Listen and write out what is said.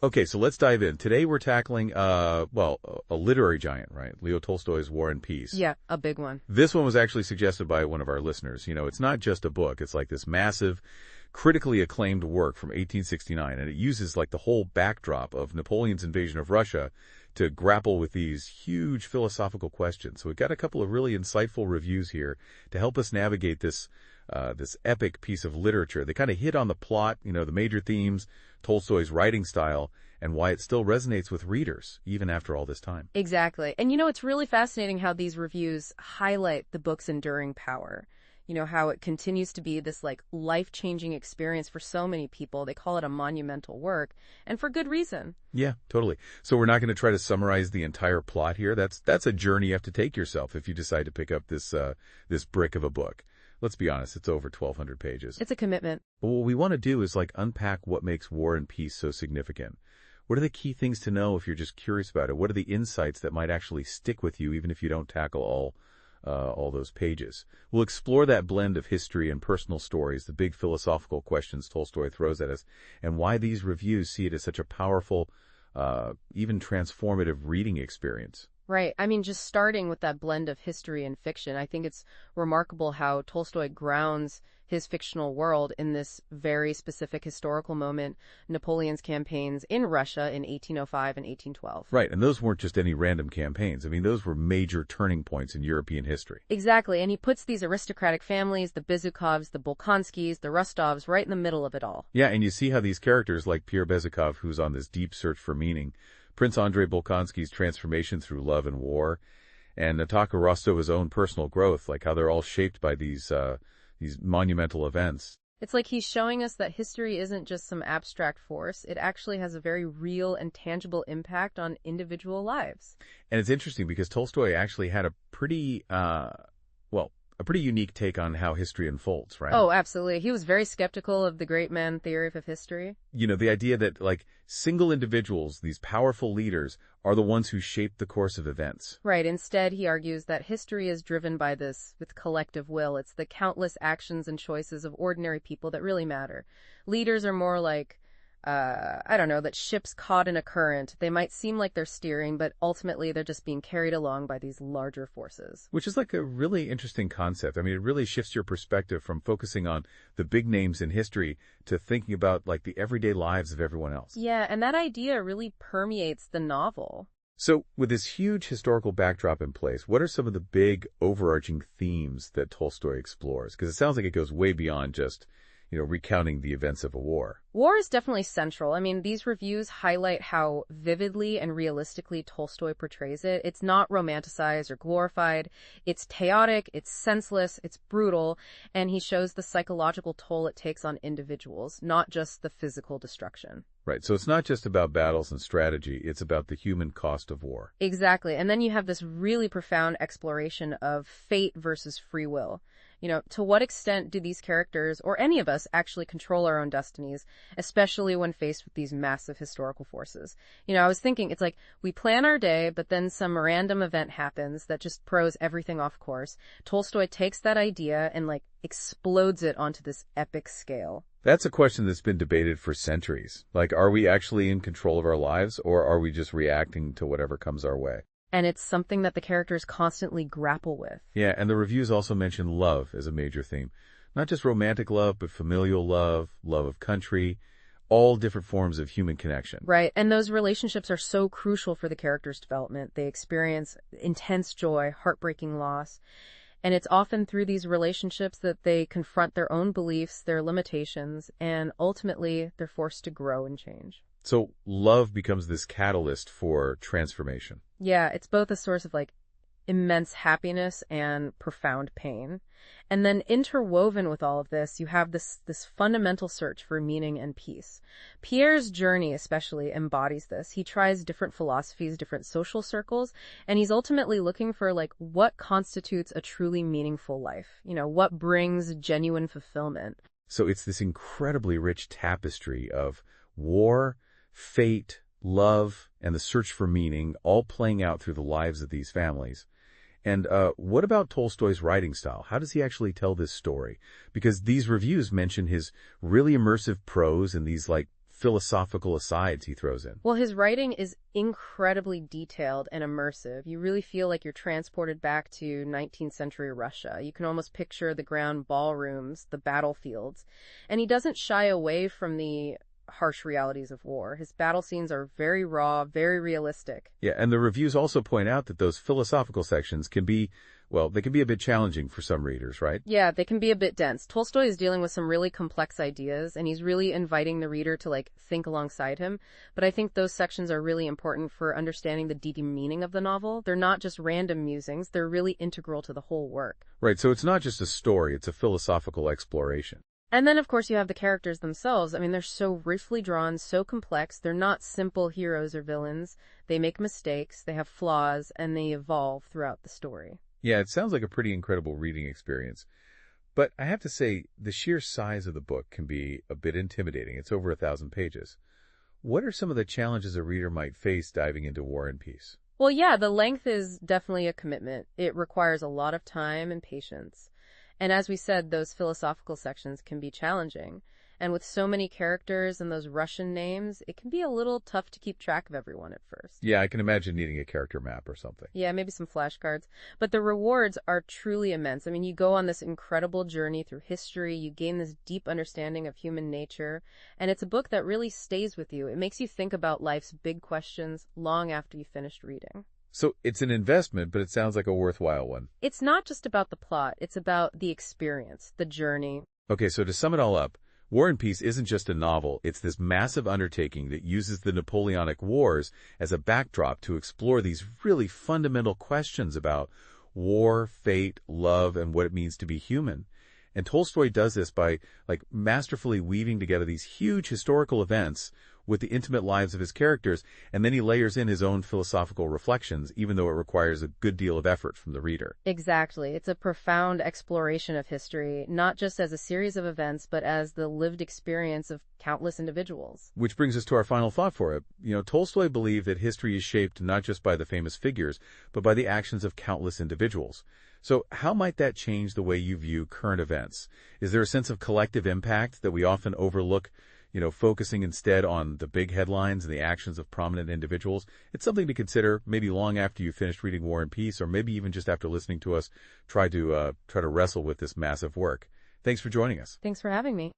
Okay, so let's dive in. Today we're tackling, a literary giant, right? Leo Tolstoy's War and Peace. Yeah, a big one. This one was actually suggested by one of our listeners. It's not just a book. It's like this massive, critically acclaimed work from 1869, and it uses like the whole backdrop of Napoleon's invasion of Russia to grapple with these huge philosophical questions. So we've got a couple of really insightful reviews here to help us navigate this epic piece of literature. They kind of hit on the plot, the major themes, Tolstoy's writing style, and why it still resonates with readers, even after all this time. Exactly. And it's really fascinating how these reviews highlight the book's enduring power. How it continues to be this like life-changing experience for so many people. They call it a monumental work, and for good reason. Yeah, totally. So we're not going to try to summarize the entire plot here. That's a journey you have to take yourself if you decide to pick up this brick of a book. Let's be honest, it's over 1,200 pages. It's a commitment. But what we want to do is unpack what makes War and Peace so significant. What are the key things to know if you're just curious about it? What are the insights that might actually stick with you even if you don't tackle all those pages? We'll explore that blend of history and personal stories, the big philosophical questions Tolstoy throws at us, and why these reviews see it as such a powerful, even transformative reading experience. Right. I mean, just starting with that blend of history and fiction, I think it's remarkable how Tolstoy grounds his fictional world in this very specific historical moment, Napoleon's campaigns in Russia in 1805 and 1812. Right, and those weren't just any random campaigns. I mean, those were major turning points in European history. Exactly, and he puts these aristocratic families, the Bezukovs, the Bolkonskis, the Rostovs, right in the middle of it all. Yeah, and you see how these characters like Pierre Bezukov, who's on this deep search for meaning, Prince Andrei Bolkonsky's transformation through love and war, and Nataka Rostova's own personal growth, like how they're all shaped by these monumental events. It's like he's showing us that history isn't just some abstract force. It actually has a very real and tangible impact on individual lives. And it's interesting because Tolstoy actually had a pretty unique take on how history unfolds, right? Oh, absolutely. He was very skeptical of the great man theory of history. The idea that single individuals, these powerful leaders, are the ones who shape the course of events. Right. Instead, he argues that history is driven by this with collective will. It's the countless actions and choices of ordinary people that really matter. Leaders are more like, that ships caught in a current. They might seem like they're steering, but ultimately they're just being carried along by these larger forces. Which is a really interesting concept. I mean, it really shifts your perspective from focusing on the big names in history to thinking about the everyday lives of everyone else. Yeah, and that idea really permeates the novel. So with this huge historical backdrop in place, what are some of the big overarching themes that Tolstoy explores? Because it sounds like it goes way beyond just recounting the events of a war. War is definitely central. I mean, these reviews highlight how vividly and realistically Tolstoy portrays it. It's not romanticized or glorified. It's chaotic, it's senseless, it's brutal, and he shows the psychological toll it takes on individuals, not just the physical destruction. Right, so it's not just about battles and strategy, it's about the human cost of war. Exactly, and then you have this really profound exploration of fate versus free will. To what extent do these characters, or any of us, actually control our own destinies, especially when faced with these massive historical forces? I was thinking, it's like we plan our day, but then some random event happens that just throws everything off course. Tolstoy takes that idea and explodes it onto this epic scale. That's a question that's been debated for centuries. Are we actually in control of our lives, or are we just reacting to whatever comes our way? And it's something that the characters constantly grapple with. Yeah, and the reviews also mention love as a major theme. Not just romantic love, but familial love, love of country, all different forms of human connection. Right, and those relationships are so crucial for the characters' development. They experience intense joy, heartbreaking loss, and it's often through these relationships that they confront their own beliefs, their limitations, and ultimately they're forced to grow and change. So love becomes this catalyst for transformation. Yeah, it's both a source of immense happiness and profound pain. And then interwoven with all of this, you have this fundamental search for meaning and peace. Pierre's journey especially embodies this. He tries different philosophies, different social circles, and he's ultimately looking for what constitutes a truly meaningful life. What brings genuine fulfillment. So it's this incredibly rich tapestry of war, fate, love, and the search for meaning, all playing out through the lives of these families. And what about Tolstoy's writing style? How does he actually tell this story? Because these reviews mention his really immersive prose and these philosophical asides he throws in. Well, his writing is incredibly detailed and immersive. You really feel like you're transported back to 19th century Russia. You can almost picture the grand ballrooms, the battlefields. And he doesn't shy away from the harsh realities of war. His battle scenes are very raw, very realistic. Yeah, and the reviews also point out that those philosophical sections can be, well, they can be a bit challenging for some readers, right? Yeah, they can be a bit dense. Tolstoy is dealing with some really complex ideas, and he's really inviting the reader to, think alongside him. But I think those sections are really important for understanding the deep meaning of the novel. They're not just random musings, they're really integral to the whole work. Right, so it's not just a story, it's a philosophical exploration. And then, of course, you have the characters themselves. I mean, they're so richly drawn, so complex. They're not simple heroes or villains. They make mistakes, they have flaws, and they evolve throughout the story. Yeah, it sounds like a pretty incredible reading experience. But I have to say, the sheer size of the book can be a bit intimidating. It's over 1,000 pages. What are some of the challenges a reader might face diving into War and Peace? Well, yeah, the length is definitely a commitment. It requires a lot of time and patience. And as we said, those philosophical sections can be challenging. And with so many characters and those Russian names, it can be a little tough to keep track of everyone at first. Yeah, I can imagine needing a character map or something. Yeah, maybe some flashcards. But the rewards are truly immense. I mean, you go on this incredible journey through history, you gain this deep understanding of human nature, and it's a book that really stays with you. It makes you think about life's big questions long after you finished reading. So it's an investment, but it sounds like a worthwhile one. It's not just about the plot, it's about the experience, the journey. Okay, so to sum it all up, War and Peace isn't just a novel, it's this massive undertaking that uses the Napoleonic Wars as a backdrop to explore these really fundamental questions about war, fate, love, and what it means to be human. And Tolstoy does this by, masterfully weaving together these huge historical events with the intimate lives of his characters, and then he layers in his own philosophical reflections, even though it requires a good deal of effort from the reader. Exactly. It's a profound exploration of history, not just as a series of events, but as the lived experience of countless individuals. Which brings us to our final thought for it. Tolstoy believed that history is shaped not just by the famous figures, but by the actions of countless individuals. So how might that change the way you view current events? Is there a sense of collective impact that we often overlook, focusing instead on the big headlines and the actions of prominent individuals? It's something to consider maybe long after you've finished reading War and Peace, or maybe even just after listening to us try to wrestle with this massive work. Thanks for joining us. Thanks for having me.